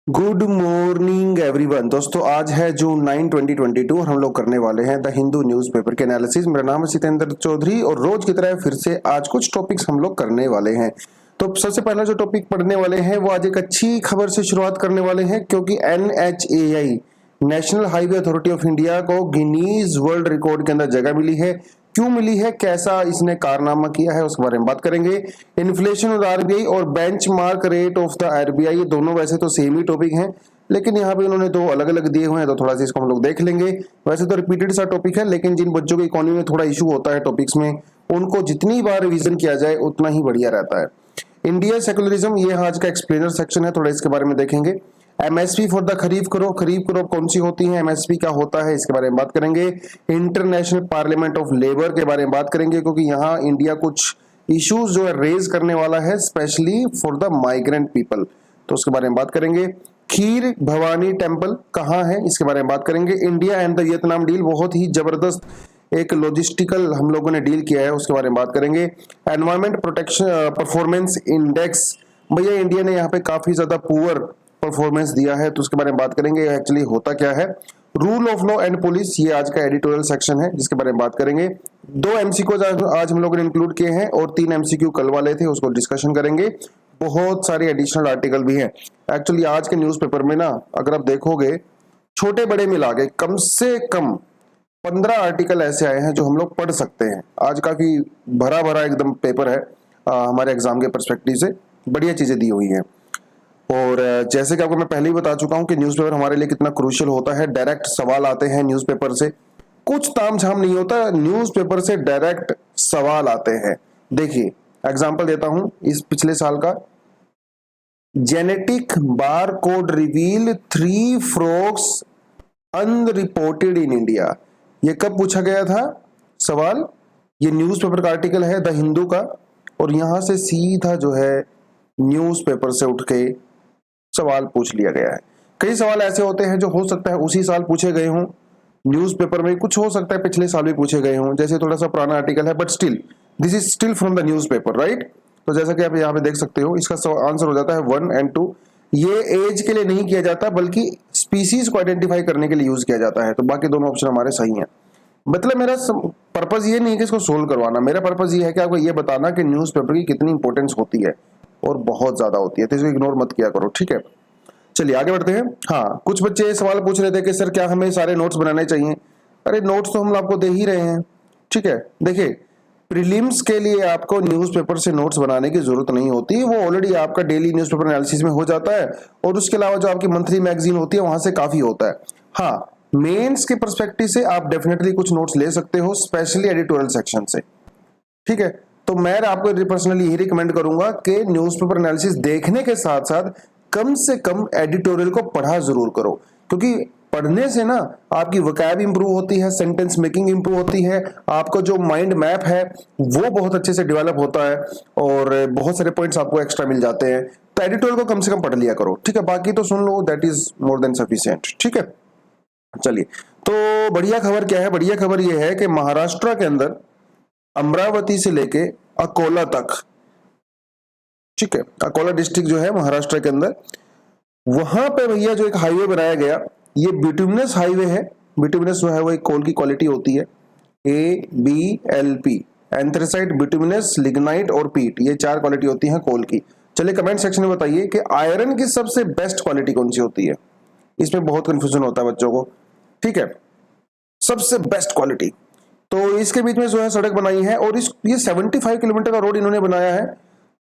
Good morning everyone. दोस्तों आज है जून 9 2022 और हम लोग करने वाले हैं द हिंदू न्यूज़पेपर के एनालिसिस। मेरा नाम है सितेंद्र चौधरी और रोज की तरह फिर से आज कुछ टॉपिक्स हम लोग करने वाले हैं। तो सबसे पहला जो टॉपिक पढ़ने वाले हैं वो आज एक अच्छी खबर से शुरुआत करने वाले हैं, क्योंकि NHAI national highway authority of India को गिनीज वर्ल्ड रिकॉर्ड के अंदर जगह मिली है। क्यों मिली है, कैसा इसने कारनामा किया है, उसके बारे में बात करेंगे। इन्फ्लेशन और आरबीआई और benchmark rate of the RBI, ये दोनों वैसे तो सेम ही टॉपिक हैं, लेकिन यहाँ पे उन्होंने दो अलग अलग दिए हुए हैं, तो थोड़ा सा इसको हम लोग देख लेंगे। वैसे तो रिपीटेड सा टॉपिक है, लेकिन जिन बच्चों को इकोनॉमी में थोड़ा इशू होता है टॉपिक्स में, उनको जितनी बार रिवीजन किया जाए उतना ही बढ़िया रहता है। इंडिया सेकुलरिज्म, ये आज का एक्सप्लेनर सेक्शन है, थोड़ा इसके बारे में देखेंगे। MSP for the kharif crop कौन सी होती है, एमएसपी क्या होता है, इसके बारे में बात करेंगे। इंटरनेशनल पार्लियामेंट ऑफ लेबर के बारे में बात करेंगे, क्योंकि यहाँ इंडिया कुछ इश्यूज जो है रेज करने वाला है, specially for the migrant people, तो उसके बारे में बात करेंगे। खीर भवानी टेम्पल कहाँ है, इसके बारे में बात करेंगे। India and the Vietnam deal, बहुत ही जबरदस्त एक लॉजिस्टिकल हम लोगों ने डील किया है, उसके बारे में बात करेंगे। एनवायरमेंट प्रोटेक्शन परफॉर्मेंस इंडेक्स, भैया इंडिया ने यहाँ पे काफी ज्यादा पुअर परफॉर्मेंस दिया है, तो उसके बारे में बात करेंगे एक्चुअली होता क्या है। Rule of law and police, ये आज का एडिटोरियल सेक्शन है जिसके बारे में बात करेंगे। दो एमसीक्यू आज हम लोगों ने इंक्लूड किए हैं और 3 एमसीक्यू कल वाले थे, उसको डिस्कशन करेंगे। बहुत सारे एडिशनल आर्टिकल भी हैं। एक्चुअली आज के न्यूज़पेपर में ना, अगर आप देखोगे छोटे बड़े मिला के कम से कम 15 आर्टिकल ऐसे आए हैं जो हम लोग पढ़ सकते हैं। आज काफी भरा भरा एकदम पेपर है, हमारे एग्जाम के परस्पेक्टिव से बढ़िया चीजें दी हुई हैं। और जैसे कि आपको मैं पहले ही बता चुका हूं कि न्यूज़पेपर हमारे लिए कितना क्रूशियल होता है। डायरेक्ट सवाल आते हैं न्यूज़पेपर से, कुछ तामझाम नहीं होता, न्यूज़पेपर से डायरेक्ट सवाल आते हैं। देखिए एग्जांपल देता हूं, इस पिछले साल का genetic bar code reveal 3 frogs unreported in India, ये कब पूछा गया था सवाल। ये न्यूज़पेपर का आर्टिकल है द हिंदू का, और यहां से सीधा जो है न्यूज़पेपर से उठ के सवाल पूछ लिया गया है। कई सवाल ऐसे होते हैं जो हो सकता है उसी साल पूछे गए हों न्यूज़पेपर में, कुछ हो सकता है पिछले साल भी पूछे गए हों, जैसे थोड़ा सा पुराना आर्टिकल है, but still this is still from the newspaper, right. तो जैसा कि आप यहाँ पे देख सकते हो, इसका आंसर हो जाता है 1 और 2। ये एज के लिए नहीं किया जाता, बल्कि स्पीसीज को आइडेंटिफाई करने के लिए यूज किया जाता है, तो बाकी दोनों ऑप्शन हमारे सही हैं। मतलब मेरा पर्पज ये नहीं है कि इसको सोल्व करवाना, मेरा पर्पज ये है कि आपको ये बताना कि न्यूज़पेपर की कितनी इंपॉर्टेंस होती है, और बहुत ज्यादा होती है, तो इसको इग्नोर मत किया करो, ठीक है। चलिए आगे बढ़ते हैं। हाँ, कुछ बच्चे सवाल पूछ रहे थे कि सर क्या हमें सारे नोट्स बनाने चाहिए। अरे नोट्स तो हम आपको दे ही रहे हैं, ठीक है। देखिए प्रीलिम्स के लिए आपको न्यूज़पेपर से नोट्स बनाने की जरूरत नहीं होती, वो ऑलरेडी आपका डेली न्यूज़पेपर एनालिसिस में हो जाता है, और उसके अलावा जो आपकी मंथली मैगजीन होती है वहां से काफी होता है। हाँ, मेंस के पर्सपेक्टिव से आप डेफिनेटली कुछ नोट्स ले सकते हो, स्पेशली एडिटोरियल सेक्शन से, ठीक है। तो मैं आपको पर्सनली यही रिकमेंड करूंगा कि न्यूज़पेपर एनालिसिस देखने के साथ साथ कम से कम एडिटोरियल को पढ़ा जरूर करो, क्योंकि पढ़ने से ना आपकी वोकैब इंप्रूव होती है, सेंटेंस मेकिंग इंप्रूव होती है, आपका जो माइंड मैप है वो बहुत अच्छे से डेवलप होता है, और बहुत सारे पॉइंट्स आपको एक्स्ट्रा मिल जाते हैं। तो एडिटोरियल को कम से कम पढ़ लिया करो, ठीक है। बाकी तो सुन लो, that is more than sufficient, ठीक है। चलिए, तो बढ़िया खबर क्या है, बढ़िया खबर यह है कि महाराष्ट्र के अंदर अमरावती से लेके अकोला तक, ठीक है, अकोला डिस्ट्रिक्ट जो है महाराष्ट्र के अंदर, वहां पे भैया जो एक हाईवे बनाया गया, ये बिटुमिनस हाईवे है। बिटुमिनस जो है वो एक कोल की क्वालिटी होती है, ABLP, एंथ्रेसाइट, बिटुमिनस, लिग्नाइट और पीट, ये 4 क्वालिटी होती है कोल की। चलिए कमेंट सेक्शन में बताइए कि आयरन की सबसे बेस्ट क्वालिटी कौन सी होती है। इसमें बहुत कंफ्यूजन होता है बच्चों को, ठीक है। सबसे बेस्ट क्वालिटी, तो इसके बीच में जो है सड़क बनाई है, और ये 75 किलोमीटर का रोड इन्होंने बनाया है,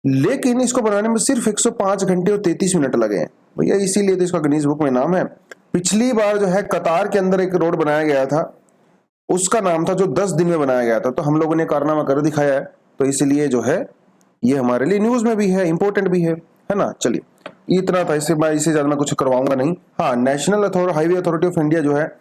लेकिन इसको बनाने में सिर्फ 105 घंटे और 33 मिनट लगे हैं भैया, इसीलिए तो इसका गिनीज बुक में नाम है। पिछली बार जो है कतार के अंदर एक रोड बनाया गया था, उसका नाम था जो 10 दिन में बनाया गया था, तो हम लोगों ने कारनामा कर दिखाया है, तो इसलिए जो है ये हमारे लिए न्यूज में भी है, इंपॉर्टेंट भी है ना। चलिए इतना था, इससे ज्यादा मैं कुछ करवाऊंगा नहीं। हाँ, national highway authority of India जो है,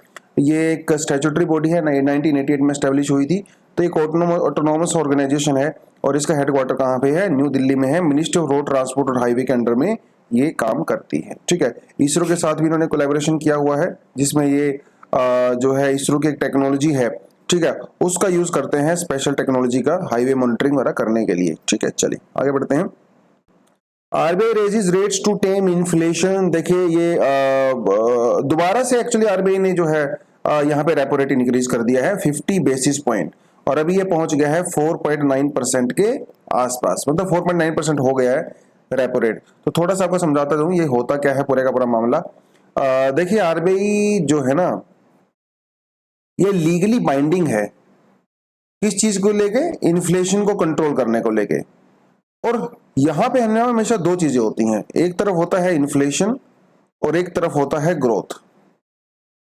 ये एक स्टैट्यूटरी बॉडी है, 1988 में एस्टेब्लिश हुई थी, तो एक ऑटोनोमस ऑर्गेनाइजेशन है, और इसका हेडक्वार्टर कहाँ पे है, न्यू दिल्ली में है। मिनिस्ट्री ऑफ रोड ट्रांसपोर्ट और हाईवे के अंडर में ये काम करती है, ठीक है। इसरो के साथ भी इन्होंने कोलैबोरेशन किया हुआ है, जिसमें ये जो है इसरो की एक टेक्नोलॉजी है, ठीक है, उसका यूज करते हैं, स्पेशल टेक्नोलॉजी का हाईवे मॉनिटरिंग वगैरह करने के लिए, ठीक है। चलिए आगे बढ़ते हैं। RBI raises rates to tame inflation. देखिए ये दोबारा से एक्चुअली आरबीआई ने जो है यहाँ पे रेपो रेट इंक्रीज कर दिया है 50 बेसिस पॉइंट, और अभी ये पहुंच गया है 4.9% के आसपास, मतलब 4.9% हो गया है रेपो रेट। तो थोड़ा सा आपको समझाता हूँ ये होता क्या है पूरे का पूरा मामला। देखिए आरबीआई जो है ना, ये लीगली बाइंडिंग है किस चीज को लेके, इन्फ्लेशन को कंट्रोल करने को लेके। और यहां पे हमेशा दो चीजें होती हैं, एक तरफ होता है इन्फ्लेशन और एक तरफ होता है ग्रोथ।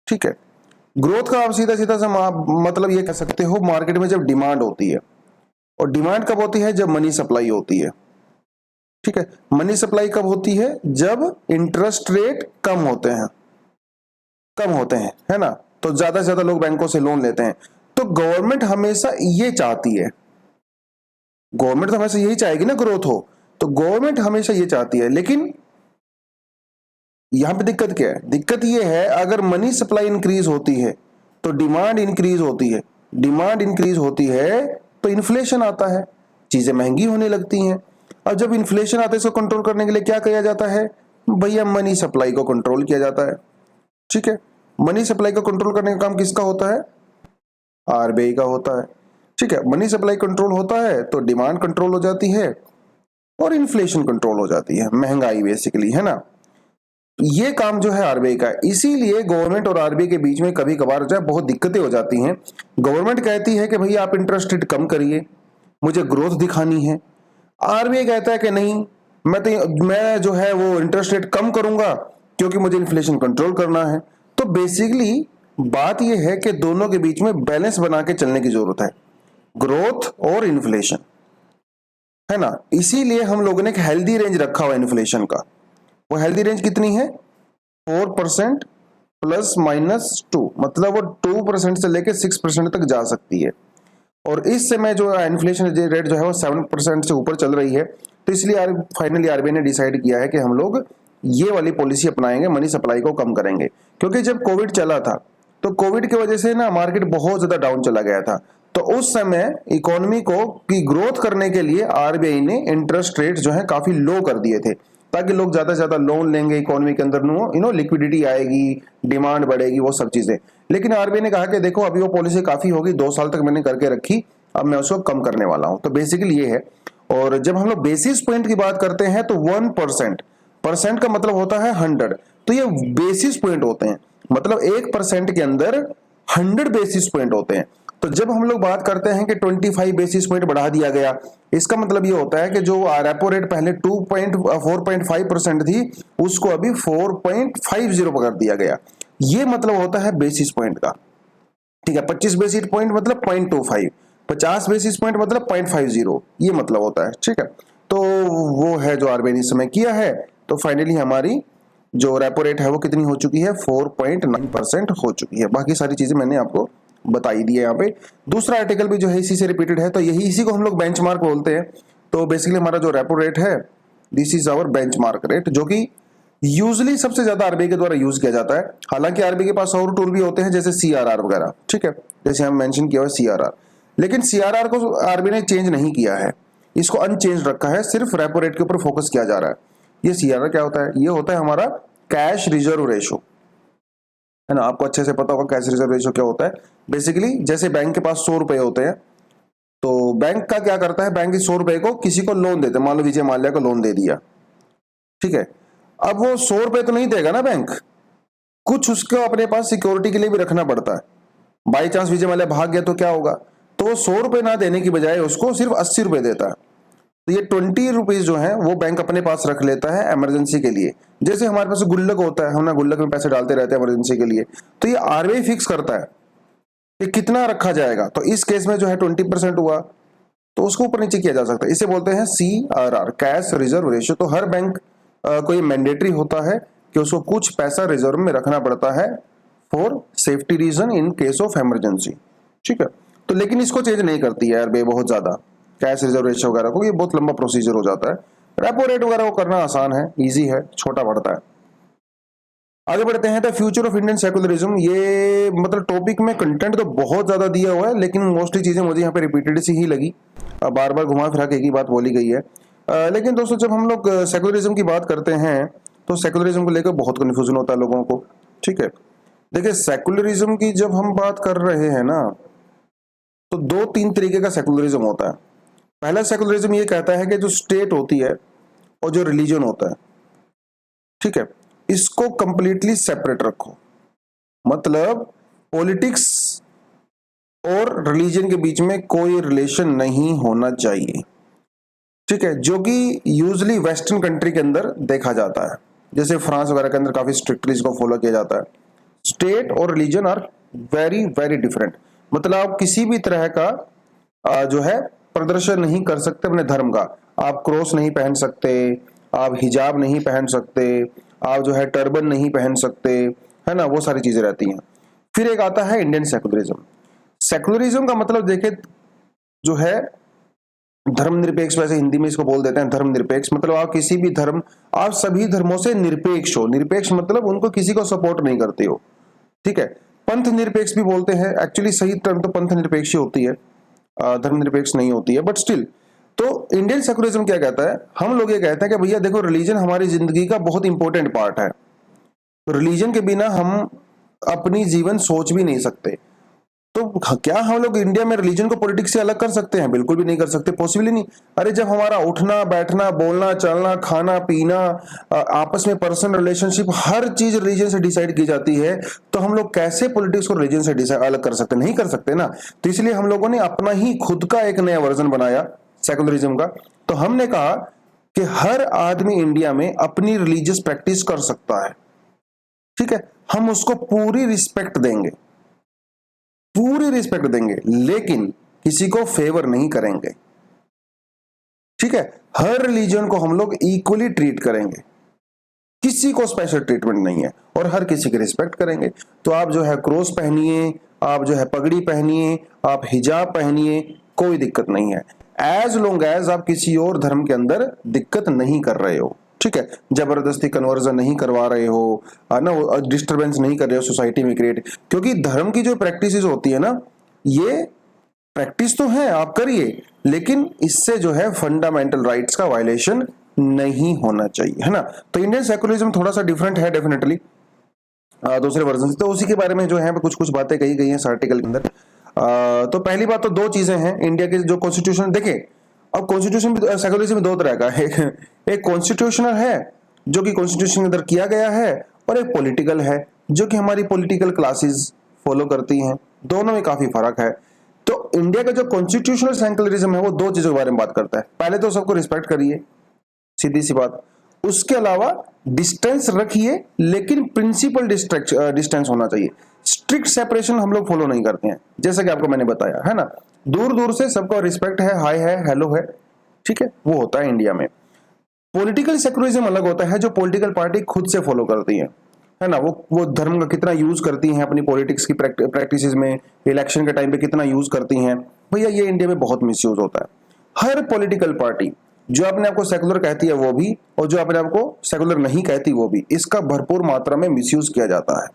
ठीक है, ग्रोथ का आप सीधा सीधा से मतलब ये कह सकते हो मार्केट में जब डिमांड होती है, और डिमांड कब होती है, जब मनी सप्लाई होती है। ठीक है, मनी सप्लाई कब होती है, जब इंटरेस्ट रेट कम होते हैं, है ना, तो ज्यादा से ज्यादा लोग बैंकों से लोन लेते हैं। तो गवर्नमेंट हमेशा ये चाहती है, गवर्नमेंट तो हमेशा यही चाहेगी ना ग्रोथ हो, तो गवर्नमेंट हमेशा ये चाहती है। लेकिन यहां पे दिक्कत क्या है, दिक्कत ये है अगर मनी सप्लाई इंक्रीज होती है तो डिमांड इंक्रीज होती है, डिमांड इंक्रीज होती है तो इन्फ्लेशन आता है, चीजें महंगी होने लगती हैं। और जब इन्फ्लेशन आता है इसको कंट्रोल करने के लिए क्या किया जाता है, भैया मनी सप्लाई को कंट्रोल किया जाता है। ठीक है, मनी सप्लाई को कंट्रोल करने का काम किसका होता है, आरबीआई का होता है। ठीक है, मनी सप्लाई कंट्रोल होता है तो डिमांड कंट्रोल हो जाती है और इन्फ्लेशन कंट्रोल हो जाती है, महंगाई बेसिकली, है ना। ये काम जो है आरबीआई का है, इसीलिए गवर्नमेंट और आरबीआई के बीच में कभी कभार जो है बहुत दिक्कतें हो जाती हैं। गवर्नमेंट कहती है कि भैया आप इंटरेस्ट रेट कम करिए, मुझे ग्रोथ दिखानी है। आरबीआई कहता है कि नहीं, मैं जो है वो इंटरेस्ट रेट कम करूंगा क्योंकि मुझे इन्फ्लेशन कंट्रोल करना है। तो बेसिकली बात यह है कि दोनों के बीच में बैलेंस बना के चलने की जरूरत है, ग्रोथ और इन्फ्लेशन, है ना। इसीलिए हम लोगों ने एक हेल्दी रेंज रखा हुआ इन्फ्लेशन का। वो हेल्दी रेंज कितनी है, 4% ±2, मतलब वो 2% से लेकर 6% तक जा सकती है। और इस समय जो इन्फ्लेशन रेट जो है वो 7% से ऊपर चल रही है। तो इसलिए फाइनली आरबीआई ने डिसाइड किया है कि हम लोग ये वाली पॉलिसी अपनाएंगे, मनी सप्लाई को कम करेंगे। क्योंकि जब कोविड चला था तो कोविड की वजह से ना मार्केट बहुत ज्यादा डाउन चला गया था। तो उस समय इकोनॉमी को की ग्रोथ करने के लिए आरबीआई ने इंटरेस्ट रेट जो है काफी लो कर दिए थे, ताकि लोग ज्यादा से ज्यादा लोन लेंगे, इकोनॉमी के अंदर लिक्विडिटी आएगी, डिमांड बढ़ेगी, वो सब चीजें। लेकिन आरबीआई ने कहा कि देखो अभी वो पॉलिसी काफी होगी, 2 साल तक मैंने करके रखी, अब मैं उसको कम करने वाला हूं। तो बेसिकली ये है। और जब हम लोग बेसिस पॉइंट की बात करते हैं तो 1%, परसेंट का मतलब होता है 100, तो ये बेसिस पॉइंट होते हैं, मतलब 1% के अंदर 100 बेसिस पॉइंट होते हैं। तो जब हम लोग बात करते हैं कि 25 बेसिस पॉइंट बढ़ा दिया गया, इसका मतलब ये होता है कि जो रेपो रेट पहले 4.5% थी उसको अभी 4.50 कर दिया गया। ये मतलब होता है बेसिस पॉइंट का। ठीक है, 25 बेसिस पॉइंट मतलब 0.25, 50 बेसिस पॉइंट मतलब 0.50, ये मतलब होता है। ठीक है, तो वो है जो आरबीआई ने इस समय किया है। तो फाइनली हमारी जो रेपो रेट है वो कितनी हो चुकी है, 4.9% हो चुकी है। बाकी सारी चीजें मैंने आपको बताई दी है यहाँ पे। दूसरा आर्टिकल भी जो है इसी से रिपीटेड है, तो इसी को हम लोग बेंचमार्क बोलते हैं। तो बेसिकली हमारा जो रेपो रेट है, this is our benchmark rate, जो कि यूजली सबसे ज्यादा आरबीआई के द्वारा यूज किया जाता है। हालांकि आरबीआई के पास और टूल भी होते हैं जैसे सीआरआर वगैरह, ठीक है, जैसे हम मेंशन किया हुआ सीआरआर। लेकिन सीआरआर को आरबीआई ने चेंज नहीं किया है, इसको अनचेंज रखा है, सिर्फ रेपो रेट के ऊपर फोकस किया जा रहा है। ये सीआरआर क्या होता है, ये होता है हमारा कैश रिजर्व रेशो, है ना। आपको अच्छे से पता होगा कैश रिजर्व रेशो क्या होता है। बेसिकली जैसे बैंक के पास 100 रुपए होते हैं, तो बैंक का क्या करता है, बैंक इस 100 रुपए को किसी को लोन देते हैं, मान लो विजय माल्या को लोन दे दिया, ठीक है। अब वो 100 रुपए तो नहीं देगा ना बैंक, कुछ उसको अपने पास सिक्योरिटी के लिए भी रखना पड़ता है। बाई चांस विजय माल्या भाग गया तो क्या होगा, तो वो 100 रुपए ना देने की बजाय उसको सिर्फ 80 रुपए देता है। तो ये 20 रुपीज जो है वो बैंक अपने पास रख लेता है इमरजेंसी के लिए। जैसे हमारे पास गुल्लक होता है, हम ना गुल्लक में पैसे डालते रहते हैं इमरजेंसी के लिए, तो ये आरबीआई फिक्स करता है कि कितना रखा जाएगा। तो इस केस में जो है 20% हुआ तो उसको ऊपर नीचे किया जा सकता है, इसे बोलते हैं सीआरआर, कैश रिजर्व रेशियो। तो हर बैंक को ये मैंडेटरी होता है कि उसको कुछ पैसा रिजर्व में रखना पड़ता है for safety reason in case of emergency, ठीक है। तो लेकिन इसको चेंज नहीं करती है आरबीआई बहुत ज्यादा, कैश रिजर्व रेशियो वगैरह को, ये बहुत लंबा प्रोसीजर हो जाता है। रेपो रेट वगैरह को करना आसान है, इजी है, छोटा पड़ता है। आगे बढ़ते हैं, the future of Indian secularism. ये मतलब टॉपिक में कंटेंट तो बहुत ज्यादा दिया हुआ है, लेकिन मोस्टली चीजें मुझे यहाँ पे रिपीटेड सी ही लगी, बार बार घुमा फिरा के एक ही बात बोली गई है। लेकिन दोस्तों जब हम लोग सेकुलरिज्म की बात करते हैं तो सेकुलरिज्म को लेकर बहुत कन्फ्यूजन होता है लोगों को। ठीक है, देखिए सेकुलरिज्म की जब हम बात कर रहे हैं ना, तो दो तीन तरीके का सेकुलरिज्म होता है। पहला सेकुलरिज्म ये कहता है कि जो स्टेट होती है और जो रिलीजन होता है, ठीक है, इसको कंप्लीटली सेपरेट रखो। मतलब पॉलिटिक्स और रिलीजन के बीच में कोई रिलेशन नहीं होना चाहिए। ठीक है, जो कि यूजली वेस्टर्न कंट्री के अंदर देखा जाता है, जैसे फ्रांस वगैरह के अंदर काफी स्ट्रिक्टली इसको फॉलो किया जाता है। स्टेट और religion are very very different. मतलब आप किसी भी तरह का जो है प्रदर्शन नहीं कर सकते अपने धर्म का। आप क्रॉस नहीं पहन सकते, आप हिजाब नहीं पहन सकते, आप जो है टर्बन नहीं पहन सकते, है ना, वो सारी चीजें रहती हैं। फिर एक आता है इंडियन सेकुलरिज्म। सेकुलरिज्म का मतलब देखे जो है धर्मनिरपेक्ष, वैसे हिंदी में इसको बोल देते हैं धर्मनिरपेक्ष। मतलब आप किसी भी धर्म, आप सभी धर्मों से निरपेक्ष हो। निरपेक्ष मतलब उनको किसी को सपोर्ट नहीं करते हो। ठीक है, पंथ निरपेक्ष भी बोलते हैं। एक्चुअली सही टर्म तो पंथ निरपेक्ष ही होती है, धर्मनिरपेक्ष नहीं होती है, बट स्टिल। तो इंडियन सेकुलरिज्म क्या कहता है, हम लोग ये कहते हैं कि भैया देखो रिलीजन हमारी जिंदगी का बहुत इंपॉर्टेंट पार्ट है। रिलीजन के बिना हम अपनी जीवन सोच भी नहीं सकते। तो क्या हम लोग इंडिया में रिलीजन को पॉलिटिक्स से अलग कर सकते हैं? बिल्कुल भी नहीं कर सकते, पॉसिबल ही नहीं। अरे जब हमारा उठना बैठना बोलना चलना खाना पीना आपस में पर्सनल रिलेशनशिप हर चीज रिलीजन से डिसाइड की जाती है, तो हम लोग कैसे पॉलिटिक्स को रिलीजन से डिसाइड अलग कर सकते? नहीं कर सकते ना। तो इसलिए हम लोगों ने अपना ही खुद का एक नया वर्जन बनाया सेकुलरिज्म का। तो हमने कहा कि हर आदमी इंडिया में अपनी रिलीजियस प्रैक्टिस कर सकता है। ठीक है, हम उसको पूरी रिस्पेक्ट देंगे, पूरी रिस्पेक्ट देंगे, लेकिन किसी को फेवर नहीं करेंगे। ठीक है, हर रिलीजन को हम लोग इक्वली ट्रीट करेंगे, किसी को स्पेशल ट्रीटमेंट नहीं है, और हर किसी की रिस्पेक्ट करेंगे। तो आप जो है क्रॉस पहनिए, आप जो है पगड़ी पहनिए, आप हिजाब पहनिए, कोई दिक्कत नहीं है, एज लॉन्ग एज आप किसी और धर्म के अंदर दिक्कत नहीं कर रहे हो। ठीक है, जबरदस्ती कन्वर्जन नहीं करवा रहे हो ना, डिस्टरबेंस नहीं कर रहे हो सोसाइटी में क्रिएट। क्योंकि धर्म की जो प्रैक्टिस होती है ना, ये प्रैक्टिस तो है, आप करिए, लेकिन इससे जो है फंडामेंटल राइट्स का वायलेशन नहीं होना चाहिए, है ना। तो इंडियन सेकुलरिज्म थोड़ा सा डिफरेंट है डेफिनेटली दूसरे वर्जन से। तो उसी के बारे में जो है कुछ कुछ बातें कही गई हैं इस आर्टिकल के अंदर। तो पहली बात तो दो चीजें हैं इंडिया के जो कॉन्स्टिट्यूशन देखे। अब कॉन्स्टिट्यूशन सेकुलरिज्म दो तरह का है, एक कॉन्स्टिट्यूशनल है जो कि कॉन्स्टिट्यूशन के अंदर किया गया है, और एक पॉलिटिकल है जो कि हमारी पॉलिटिकल क्लासेस फॉलो करती हैं। दोनों में काफी फर्क है। तो इंडिया का जो कॉन्स्टिट्यूशनल सेकुलरिज्म है वो दो चीजों के बारे में बात करता है। पहले तो सबको रिस्पेक्ट करिए, सीधी सी बात। उसके अलावा डिस्टेंस रखिए, लेकिन प्रिंसिपल डिस्टेंस होना चाहिए। स्ट्रिक्ट सेपरेशन हम लोग फॉलो नहीं करते हैं, जैसा कि आपको मैंने बताया, है ना। दूर दूर से सबका रिस्पेक्ट है, हाय है, हेलो है, ठीक है, वो होता है इंडिया में। पॉलिटिकल सेकुलरिज्म अलग होता है, जो पॉलिटिकल पार्टी खुद से फॉलो करती है ना। वो धर्म का कितना यूज करती हैं अपनी पॉलिटिक्स की प्रैक्टिसेस में, इलेक्शन के टाइम पे कितना यूज करती हैं, भैया ये इंडिया में बहुत मिसयूज होता है। हर पॉलिटिकल पार्टी जो अपने आपको सेकुलर कहती है वो भी, और जो अपने आपको सेकुलर नहीं कहती वो भी, इसका भरपूर मात्रा में मिसयूज किया जाता है।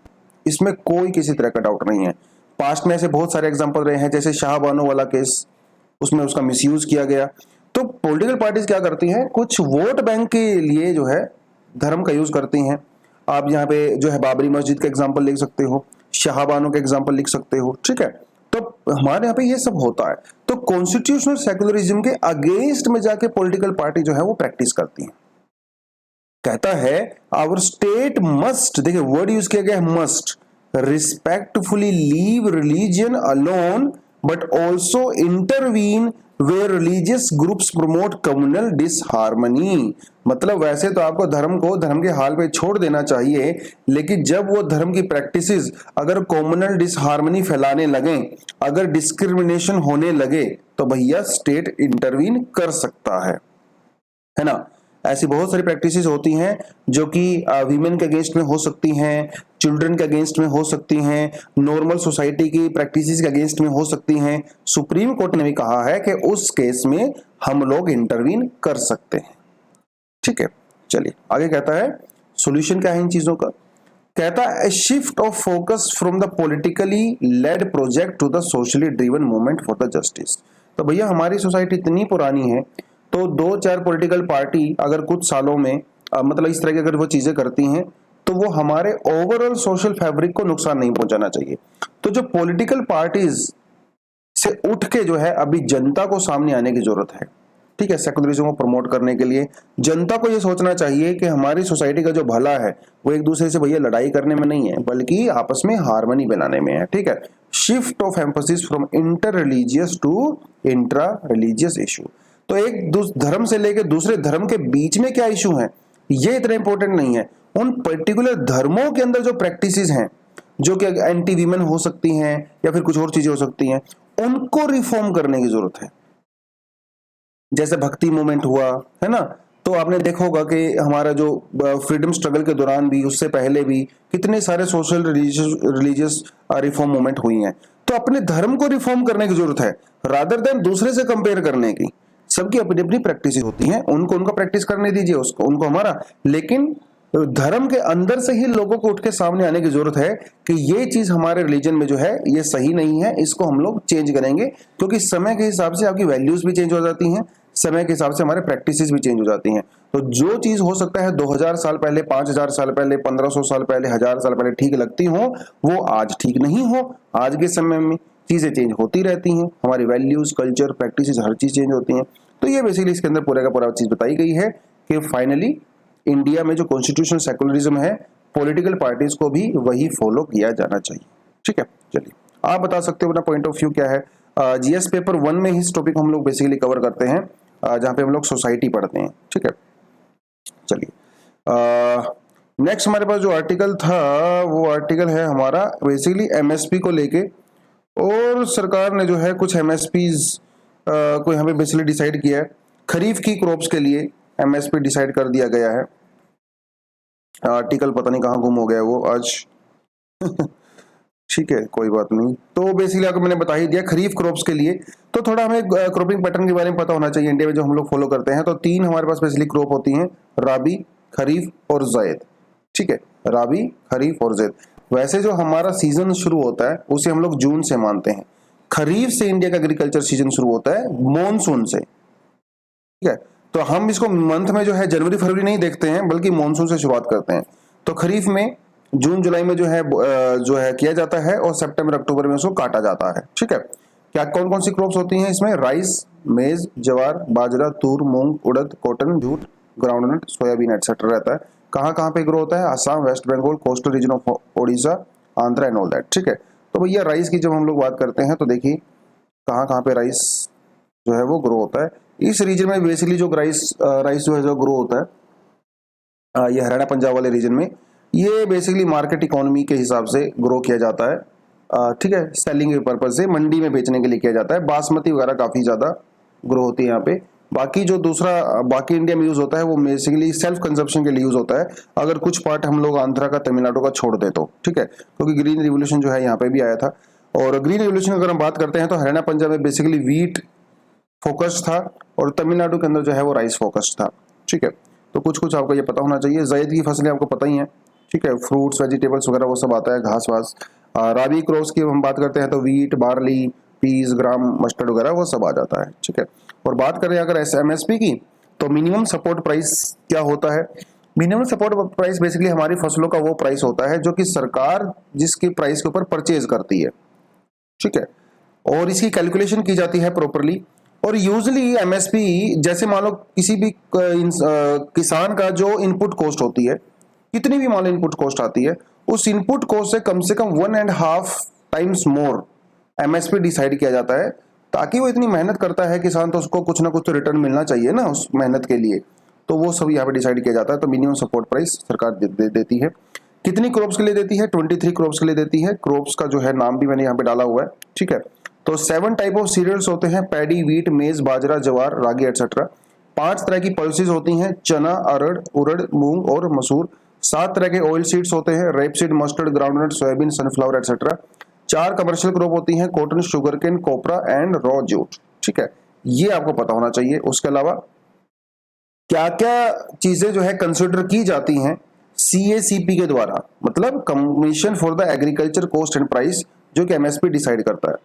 इसमें कोई किसी तरह का डाउट नहीं है। पास्ट में ऐसे बहुत सारे एग्जांपल रहे हैं, जैसे शाह बानो वाला केस, उसमें उसका मिसयूज किया गया। तो पॉलिटिकल पार्टीज क्या करती हैं, कुछ वोट बैंक के लिए जो है धर्म का यूज करती हैं। आप यहाँ पे जो है बाबरी मस्जिद का एग्जांपल लिख सकते हो, शाहबानो का एग्जांपल लिख सकते हो, ठीक है। तो हमारे यहाँ पे ये सब होता है। तो कॉन्स्टिट्यूशनल सेकुलरिज्म के अगेंस्ट में जाके पॉलिटिकल पार्टी जो है वो प्रैक्टिस करती है। कहता है आवर स्टेट मस्ट, देखिए वर्ड यूज किया गया है must, respectfully leave religion alone but also intervene where religious groups promote communal disharmony. मतलब वैसे तो आपको धर्म को धर्म के हाल पे छोड़ देना चाहिए, लेकिन जब वो धर्म की प्रैक्टिसेस अगर कम्युनल डिसहार्मनी फैलाने लगे, अगर डिस्क्रिमिनेशन होने लगे, तो भैया स्टेट इंटरवीन कर सकता है ना। ऐसी बहुत सारी प्रैक्टिसेस होती हैं जो कि वीमेन के अगेंस्ट में हो सकती हैं, चिल्ड्रन के अगेंस्ट में हो सकती हैं, नॉर्मल सोसाइटी की प्रैक्टिसेस के अगेंस्ट में हो सकती हैं। सुप्रीम कोर्ट ने भी कहा है कि उस केस में हम लोग इंटरवीन कर सकते हैं। ठीक है, चलिए आगे कहता है सॉल्यूशन क्या है इन चीजों का। कहता है shift of focus from the politically led project to the socially driven movement for the justice. तो भैया हमारी सोसाइटी इतनी पुरानी है, तो 2-4 पॉलिटिकल पार्टी अगर कुछ सालों में मतलब इस तरह की अगर वो चीजें करती हैं तो वो हमारे ओवरऑल सोशल फैब्रिक को नुकसान नहीं पहुंचाना चाहिए। तो जो पॉलिटिकल पार्टीज से उठ के जो है अभी जनता को सामने आने की जरूरत है, ठीक है। सेकुलरिज्म को प्रमोट करने के लिए जनता को ये सोचना चाहिए कि हमारी सोसाइटी का जो भला है वो एक दूसरे से भैया लड़ाई करने में नहीं है, बल्कि आपस में हार्मनी बनाने में है, ठीक है। Shift of emphasis from inter religious to intra religious issue. तो एक धर्म से लेकर दूसरे धर्म के बीच में क्या इशू है ये इतना इंपॉर्टेंट नहीं है। उन पर्टिकुलर धर्मों के अंदर जो प्रैक्टिसेस हैं, जो कि एंटी वीमेन हो सकती हैं या फिर कुछ और चीजें हो सकती हैं, उनको रिफॉर्म करने की जरूरत है। जैसे भक्ति मूवमेंट हुआ है ना, तो आपने देखा होगा कि हमारा जो फ्रीडम स्ट्रगल के दौरान भी, उससे पहले भी कितने सारे सोशल रिलीजियस रिफॉर्म मूवमेंट हुई हैं। तो अपने धर्म को रिफॉर्म करने की जरूरत है, रादर देन दूसरे से कंपेयर करने की। सबकी अपनी अपनी प्रैक्टिस होती हैं, उनको उनका प्रैक्टिस करने दीजिए, उसको उनको हमारा। लेकिन धर्म के अंदर से ही लोगों को उठ के सामने आने की जरूरत है कि ये चीज हमारे रिलीजन में जो है ये सही नहीं है, इसको हम लोग चेंज करेंगे। क्योंकि समय के हिसाब से आपकी वैल्यूज भी चेंज हो जाती हैं, समय के हिसाब से हमारे प्रैक्टिसेस भी चेंज हो जाती हैं। तो जो चीज हो सकता है 2000 साल पहले, 5000 साल पहले, 1500 साल पहले, 1000 साल पहले ठीक लगती हो, वो आज ठीक नहीं हो। आज के समय में चीजें चेंज होती रहती हैं, हमारी वैल्यूज, कल्चर, प्रैक्टिसेस, हर चीज चेंज होती हैं। तो ये बेसिकली इसके अंदर पूरा का पूरा चीज बताई गई है कि फाइनली इंडिया में जो कॉन्स्टिट्यूशनल सेकुलरिज्म है, पॉलिटिकल पार्टीज को भी वही फॉलो किया जाना चाहिए, ठीक है। चलिए आप बता सकते हो अपना पॉइंट ऑफ व्यू क्या है। जीएस पेपर 1 में ही इस टॉपिक हम लोग बेसिकली कवर करते हैं, जहां पे हम लोग सोसाइटी पढ़ते हैं, ठीक है। चलिए नेक्स्ट हमारे पास जो आर्टिकल था वो आर्टिकल है हमारा बेसिकली एमएसपी को लेके। और सरकार ने जो है कुछ एमएसपीज को यहाँ पे बेसिकली डिसाइड किया है। खरीफ की क्रॉप्स के लिए एमएसपी डिसाइड कर दिया गया है। आर्टिकल पता नहीं कहाँ गुम हो गया वो आज ठीक है, कोई बात नहीं। तो बेसिकली आपको मैंने बता ही दिया खरीफ क्रॉप्स के लिए। तो थोड़ा हमें क्रॉपिंग पैटर्न के बारे में पता होना चाहिए इंडिया में जो हम लोग फॉलो करते हैं। तो 3 हमारे पास बेसिकली क्रॉप होती हैं, राबी, खरीफ और ज़ैद, ठीक है। राबी, खरीफ और ज़ैद। वैसे जो हमारा सीजन शुरू होता है उसे हम लोग जून से मानते हैं। खरीफ से इंडिया का एग्रीकल्चर सीजन शुरू होता है मानसून से, ठीक है। तो हम इसको मंथ में जो है जनवरी फरवरी नहीं देखते हैं, बल्कि मानसून से शुरुआत करते हैं। तो खरीफ में जून जुलाई में जो है किया जाता है और सितंबर अक्टूबर में उसको काटा जाता है, ठीक है। क्या कौन कौन सी क्रॉप्स होती हैं इसमें? राइस, मेज, ज्वार, बाजरा, तूर, मूंग, उड़द, cotton, jute, groundnut, soybean etcetera रहता है। कहाँ कहाँ पे ग्रो होता है? Assam, west Bengal, coastal region of Odisha, Andhra and all that, ठीक है। तो भैया राइस की जब हम लोग बात करते हैं तो देखिए कहाँ कहाँ पे राइस जो है वो ग्रो होता है। इस रीजन में बेसिकली जो राइस जो है जो ग्रो होता है ये हरियाणा पंजाब वाले रीजन में, ये बेसिकली मार्केट इकोनॉमी के हिसाब से ग्रो किया जाता है, ठीक है। सेलिंग के पर्पज से मंडी में बेचने के लिए किया जाता है। बासमती वगैरह काफ़ी ज़्यादा ग्रो होती है यहाँ पे। बाकी जो दूसरा बाकी इंडिया में यूज़ होता है वो बेसिकली सेल्फ कंजप्शन के लिए यूज़ होता है, अगर कुछ पार्ट हम लोग आंध्रा का, तमिलनाडु का छोड़ दे तो, ठीक है। क्योंकि ग्रीन रिवोल्यूशन जो है यहाँ पे भी आया था। और ग्रीन रिवोल्यूशन अगर हम बात करते हैं तो हरियाणा पंजाब में बेसिकली वीट फोकस था और तमिलनाडु के अंदर जो है वो राइस फोकस था, ठीक है। तो कुछ कुछ आपको ये पता होना चाहिए। ज़ैद की फसलें आपको पता ही हैं, ठीक है। फ्रूट्स, वेजिटेबल्स वगैरह वो सब आता है, घास वास। राबी क्रॉप्स की हम बात करते हैं तो वीट, बार्ली, पीस, ग्राम, मस्टर्ड वगैरह वो सब आ जाता है, ठीक है। और बात करें अगर एमएसपी की, तो मिनिमम सपोर्ट प्राइस क्या होता है? मिनिमम सपोर्ट प्राइस बेसिकली हमारी फसलों का वो प्राइस होता है जो कि सरकार जिसकी प्राइस के ऊपर परचेज करती है, ठीक है। और इसकी कैलकुलेशन की जाती है प्रॉपरली। और यूजली एमएसपी जैसे मान लो किसी भी किसान का जो इनपुट कॉस्ट होती है, कितनी भी मान लो इनपुट कॉस्ट आती है, उस इनपुट कॉस्ट से कम 1.5 टाइम्स मोर एमएसपी डिसाइड किया जाता है। ताकि वो इतनी मेहनत करता है किसान, तो उसको कुछ ना कुछ तो रिटर्न मिलना चाहिए ना उस मेहनत के लिए। तो वो सब यहाँ पे डिसाइड किया जाता है। तो मिनिमम सपोर्ट प्राइस सरकार देती है। कितनी क्रॉप्स के लिए देती है? 23 क्रॉप्स के लिए देती है। क्रॉप्स का जो है नाम भी मैंने यहाँ पे डाला हुआ है, ठीक है। तो 7 टाइप ऑफ सीरियल्स होते हैं, पैडी, वीट, मेज, बाजरा, ज्वार, रागी एटसेट्रा। 5 तरह की पल्सेस होती हैं, चना, अरड़, उड़द, मूंग और मसूर। 7 तरह के ऑयल सीड्स होते हैं, rapeseed, mustard, groundnut, soybean, sunflower etcetera. 4 commercial crop होती हैं, cotton, sugarcane, copra and raw jute, ठीक है। ये आपको पता होना चाहिए। उसके अलावा क्या क्या चीजें जो है कंसिडर की जाती हैं CACP के द्वारा, मतलब commission for the agriculture cost and price, जो कि एमएसपी डिसाइड करता है।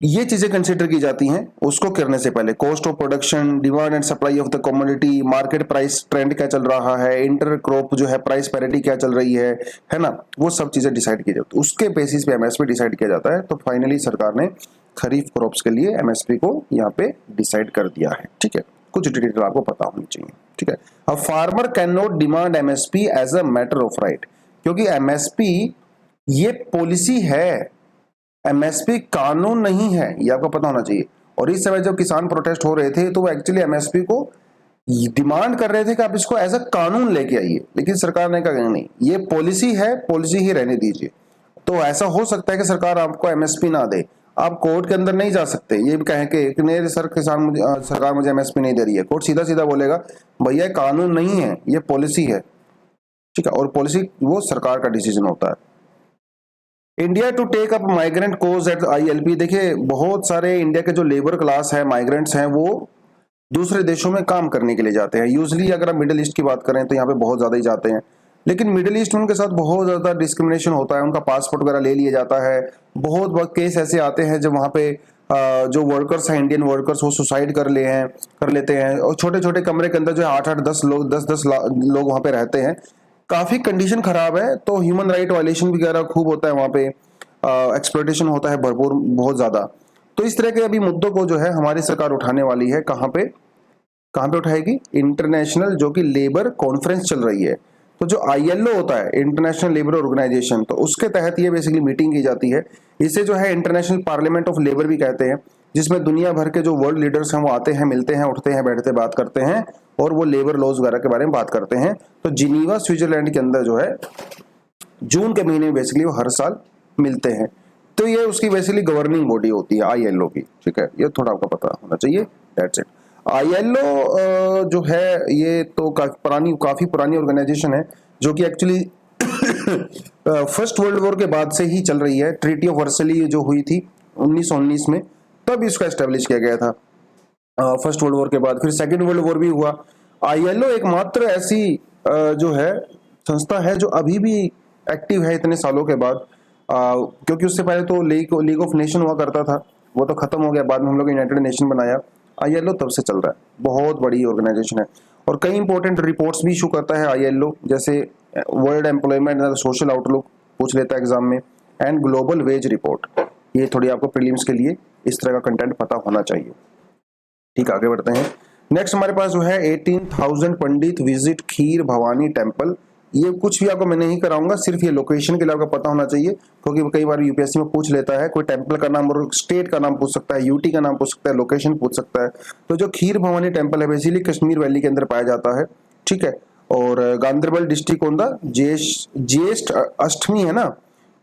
ये चीजें कंसिडर की जाती हैं उसको करने से पहले। Cost of production, demand and supply of the commodity, market price trend क्या चल रहा है, इंटर क्रॉप जो है प्राइस पैरिटी क्या चल रही है ना, वो सब चीजें डिसाइड की जाती है। उसके बेसिस पे एमएसपी डिसाइड किया जाता है। तो फाइनली सरकार ने खरीफ क्रॉप्स के लिए एमएसपी को यहाँ पे डिसाइड कर दिया है। ठीक है, कुछ डिटेल आपको पता होनी चाहिए। ठीक है, a farmer can not demand MSP as a matter of right, क्योंकि एमएसपी ये पॉलिसी है, एमएसपी कानून नहीं है, ये आपको पता होना चाहिए। और इस समय जब किसान प्रोटेस्ट हो रहे थे तो वो एक्चुअली एमएसपी को डिमांड कर रहे थे कि आप इसको एज अ कानून लेके आइए, लेकिन सरकार ने कहा नहीं, ये पॉलिसी है, पॉलिसी ही रहने दीजिए। तो ऐसा हो सकता है कि सरकार आपको एमएसपी ना दे, आप कोर्ट के अंदर नहीं जा सकते ये भी कहें कि नहीं सर किसान मुझे सरकार मुझे एमएसपी नहीं दे रही है। कोर्ट सीधा सीधा बोलेगा भैया कानून नहीं है, ये पॉलिसी है। ठीक है, और पॉलिसी वो सरकार का डिसीजन होता है। India to take up migrant course at ILP. देखिए बहुत सारे इंडिया के जो लेबर क्लास है, माइग्रेंट्स हैं, वो दूसरे देशों में काम करने के लिए जाते हैं। यूजली अगर हम मिडिल ईस्ट की बात करें तो यहाँ पे बहुत ज़्यादा ही जाते हैं, लेकिन मिडिल ईस्ट में उनके साथ बहुत ज़्यादा डिस्क्रिमिनेशन होता है, उनका पासपोर्ट वगैरह ले लिया जाता है। बहुत बहुत केस ऐसे आते हैं जब वहाँ पे जो वर्कर्स हैं, इंडियन वर्कर्स, वो सुसाइड कर लेते हैं, और छोटे छोटे कमरे के अंदर जो है 8-8 10 लोग 10-10 लोग वहाँ पे रहते हैं। काफ़ी कंडीशन खराब है, तो ह्यूमन राइट वायलेशन वगैरह खूब होता है वहाँ पे, एक्सप्लॉयटेशन होता है भरपूर, बहुत ज़्यादा। तो इस तरह के अभी मुद्दों को जो है हमारी सरकार उठाने वाली है। कहाँ पे उठाएगी? इंटरनेशनल जो कि लेबर कॉन्फ्रेंस चल रही है, तो जो आईएलओ होता है, इंटरनेशनल लेबर ऑर्गेनाइजेशन, तो उसके तहत ये बेसिकली मीटिंग की जाती है। इसे जो है इंटरनेशनल पार्लियामेंट ऑफ लेबर भी कहते हैं, जिसमें दुनिया भर के जो वर्ल्ड लीडर्स हैं वो आते हैं, मिलते हैं, उठते हैं, बैठते बात करते हैं, और वो लेबर लॉज वगैरह के बारे में बात करते हैं। तो जिनीवा स्विट्जरलैंड के अंदर जो है जून के महीने में बेसिकली वो हर साल मिलते हैं। तो ये उसकी बेसिकली गवर्निंग बॉडी होती है आईएलओ की। ठीक है, ये थोड़ा आपको पता होना चाहिए। That's it. आईएलओ जो है ये तो काफी पुरानी ऑर्गेनाइजेशन है, जो कि एक्चुअली फर्स्ट वर्ल्ड वॉर के बाद से ही चल रही है। ट्रीटी ऑफ वर्सली जो हुई थी 1919 में, तब इसको एस्टेब्लिश किया गया था। फर्स्ट वर्ल्ड वॉर के बाद फिर सेकेंड वर्ल्ड वॉर भी हुआ। आईएलओ एकमात्र ऐसी जो है संस्था है जो अभी भी एक्टिव है इतने सालों के बाद, क्योंकि उससे पहले तो लीग ऑफ नेशन हुआ करता था, वो तो खत्म हो गया, बाद में हम लोग यूनाइटेड नेशन बनाया। आईएलओ तब से चल रहा है, बहुत बड़ी ऑर्गेनाइजेशन है, और कई इंपॉर्टेंट रिपोर्ट्स भी इशू करता है आईएलओ, जैसे world employment and social outlook पूछ लेता है एग्जाम में, एंड ग्लोबल वेज रिपोर्ट। ये थोड़ी आपको प्रीलिम्स के लिए इस तरह का कंटेंट पता होना चाहिए। ठीक, आगे बढ़ते हैं। नेक्स्ट हमारे पास जो है 18,000 पंडित विजिट खीर भवानी टेम्पल। ये कुछ भी आपको मैं नहीं कराऊंगा, सिर्फ ये लोकेशन के लिए आपको पता होना चाहिए, क्योंकि कई बार यूपीएससी में पूछ लेता है, कोई टेम्पल का नाम और स्टेट का नाम पूछ सकता है, यूटी का नाम पूछ सकता है, लोकेशन पूछ सकता है। तो जो खीर भवानी टेम्पल है बेसिकली कश्मीर वैली के अंदर पाया जाता है। ठीक है, और गांधरबल डिस्ट्रिक्ट ऑन द ज्येष्ठ अष्टमी है ना,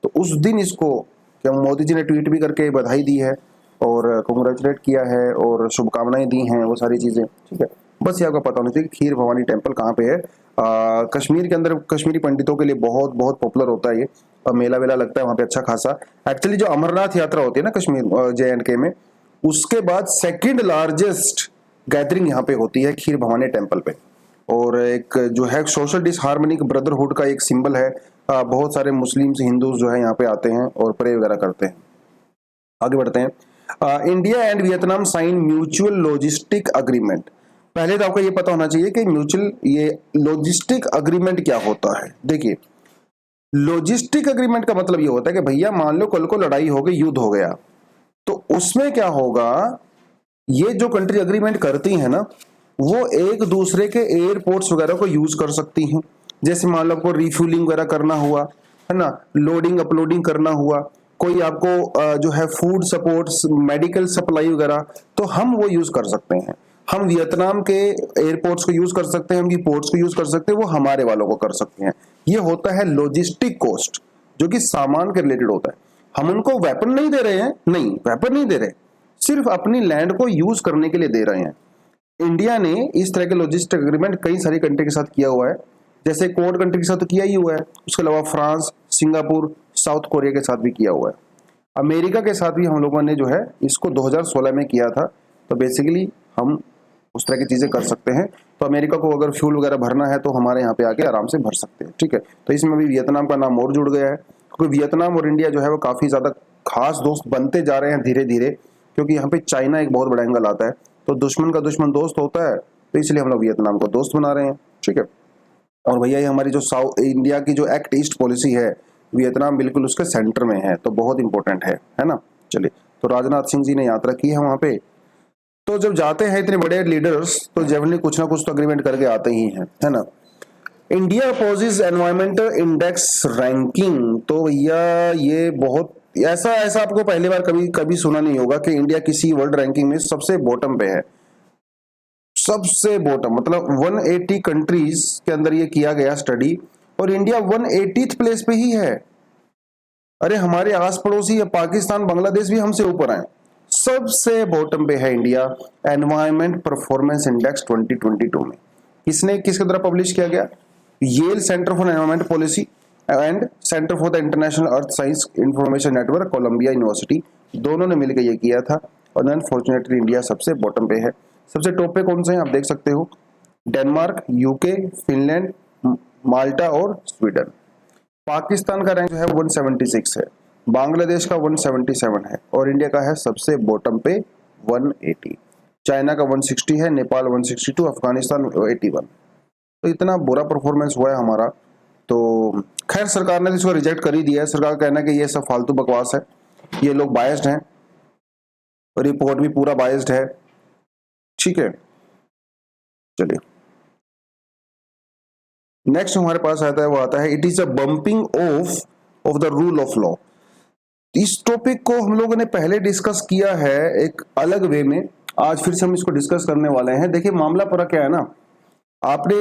तो उस दिन इसको क्या मोदी जी ने ट्वीट भी करके बधाई दी है और कॉन्ग्रेचुलेट किया है और शुभकामनाएं दी हैं, वो सारी चीज़ें। ठीक है, बस ये आपको पता होना चाहिए कि खीर भवानी टेम्पल कहाँ पे है। कश्मीर के अंदर कश्मीरी पंडितों के लिए बहुत बहुत पॉपुलर होता है ये, और मेला वेला लगता है वहाँ पे अच्छा खासा। एक्चुअली जो अमरनाथ यात्रा होती है ना कश्मीर JNK में, उसके बाद सेकेंड लार्जेस्ट गैदरिंग यहाँ पे होती है खीर भवानी टेम्पल पे। और एक जो है सोशल डिसहार्मनी ब्रदरहुड का एक सिंबल है। बहुत सारे मुस्लिम्स हिंदूज जो है यहाँ पे आते हैं और प्रे वगैरह करते हैं। आगे बढ़ते हैं। India and Vietnam sign mutual logistic agreement. पहले तो आपको ये पता होना चाहिए कि म्यूचुअल ये लॉजिस्टिक अग्रीमेंट क्या होता है। देखिए, लॉजिस्टिक अग्रीमेंट का मतलब ये होता है कि भैया मान लो कल को लड़ाई हो गई, युद्ध हो गया, तो उसमें क्या होगा, ये जो कंट्री अग्रीमेंट करती है ना, वो एक दूसरे के एयरपोर्ट्स वगैरह को यूज कर सकती हैं। जैसे मान लो आपको रिफ्यूलिंग वगैरह करना हुआ है ना, लोडिंग अपलोडिंग करना हुआ, कोई आपको जो है फूड सपोर्ट्स, मेडिकल सप्लाई वगैरह, तो हम वो यूज कर सकते हैं। हम वियतनाम के एयरपोर्ट्स को यूज कर सकते हैं, उनकी पोर्ट्स को यूज कर सकते हैं, वो हमारे वालों को कर सकते हैं। ये होता है लॉजिस्टिक कॉस्ट, जो कि सामान के रिलेटेड होता है। हम उनको वेपन नहीं दे रहे हैं, नहीं वेपन नहीं दे रहे, सिर्फ अपनी लैंड को यूज करने के लिए दे रहे हैं। इंडिया ने इस तरह के लॉजिस्टिक एग्रीमेंट कई सारी कंट्री के साथ किया हुआ है, जैसे कोड कंट्री के साथ तो किया ही हुआ है, उसके अलावा फ्रांस, सिंगापुर, साउथ कोरिया के साथ भी किया हुआ है। अमेरिका के साथ भी हम लोगों ने जो है इसको 2016 में किया था। तो बेसिकली हम उस तरह की चीज़ें कर सकते हैं। तो अमेरिका को अगर फ्यूल वगैरह भरना है तो हमारे यहाँ पे आके आराम से भर सकते हैं। ठीक है, तो इसमें भी वियतनाम का नाम और जुड़ गया है, क्योंकि वियतनाम और इंडिया जो है वो काफ़ी ज़्यादा खास दोस्त बनते जा रहे हैं धीरे धीरे, क्योंकि यहाँ पे चाइना एक बहुत बड़ा एंगल आता है। तो दुश्मन का दुश्मन दोस्त होता है, तो इसलिए हम लोग वियतनाम को दोस्त बना रहे हैं, ठीक है। और भैया ये हमारी जो साउथ इंडिया की जो एक्ट ईस्ट पॉलिसी है, वियतनाम बिल्कुल उसके सेंटर में है, तो बहुत इंपॉर्टेंट है ना। चलिए, तो राजनाथ सिंह जी ने यात्रा की है वहाँ पे। तो जब जाते हैं इतने बड़े लीडर्स, तो जनरली कुछ ना कुछ तो अग्रीमेंट करके आते ही हैं, है ना। India opposes environmental index ranking, तो भैया ये बहुत ऐसा ऐसा आपको पहली बार कभी कभी सुना नहीं होगा कि इंडिया किसी वर्ल्ड रैंकिंग में सबसे बॉटम पे है। सबसे बॉटम मतलब 180 कंट्रीज के अंदर ये किया गया स्टडी, और इंडिया 180th प्लेस पे ही है। अरे हमारे आस पड़ोसी पाकिस्तान बांग्लादेश भी हमसे ऊपर हैं, सबसे बॉटम पे है इंडिया एनवायरमेंट परफॉर्मेंस इंडेक्स 2022 में। किसके द्वारा पब्लिश किया गया? Yale center for environment policy and center for the international earth science information network, Columbia University, दोनों ने मिलकर ये किया था। और अनफॉर्चुनेटली इंडिया सबसे बॉटम पे है। सबसे टॉप पे कौन से हैं आप देख सकते हो? डेनमार्क, यूके, फिनलैंड, माल्टा और स्वीडन। पाकिस्तान का रैंक जो है 176 है, बांग्लादेश का 177 है, और इंडिया का है सबसे बॉटम पे 180। चाइना का 160 है, नेपाल 162, अफगानिस्तान 81। तो इतना बुरा परफॉर्मेंस हुआ है हमारा। तो खैर सरकार ने इसको रिजेक्ट कर ही दिया है। सरकार का कहना है कि ये सब फालतू बकवास है, ये लोग बायस्ड हैं, रिपोर्ट भी पूरा बायस्ड है, ठीक है। चलिए नेक्स्ट हमारे पास आता है, वो आता है it is a bumping of the rule of law. इस टॉपिक को हम लोगों ने पहले डिस्कस किया है एक अलग वे में, आज फिर से हम इसको डिस्कस करने वाले हैं। देखिए मामला पूरा क्या है ना, आपने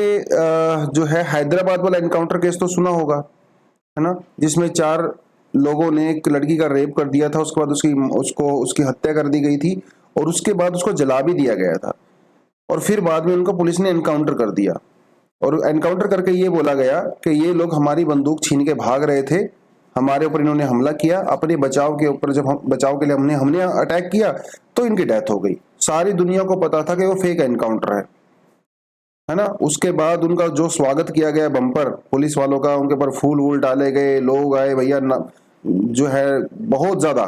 जो है हैदराबाद वाला एनकाउंटर केस तो सुना होगा, है ना, जिसमें 4 लोगों ने एक लड़की का रेप कर दिया था, उसके बाद उसकी हत्या कर दी गई थी, और उसके बाद उसको जला भी दिया गया था, और फिर बाद में उनको पुलिस ने एनकाउंटर कर दिया, और एनकाउंटर करके ये बोला गया कि ये लोग हमारी बंदूक छीन के भाग रहे थे, हमारे ऊपर इन्होंने हमला किया, अपने बचाव के ऊपर जब हम बचाव के लिए हमने अटैक किया तो इनकी डेथ हो गई। सारी दुनिया को पता था कि वो फेक एनकाउंटर है ना। उसके बाद उनका जो स्वागत किया गया बम्पर पुलिस वालों का, उनके ऊपर फूल वूल डाले गए, लोग आए भैया जो है बहुत ज्यादा,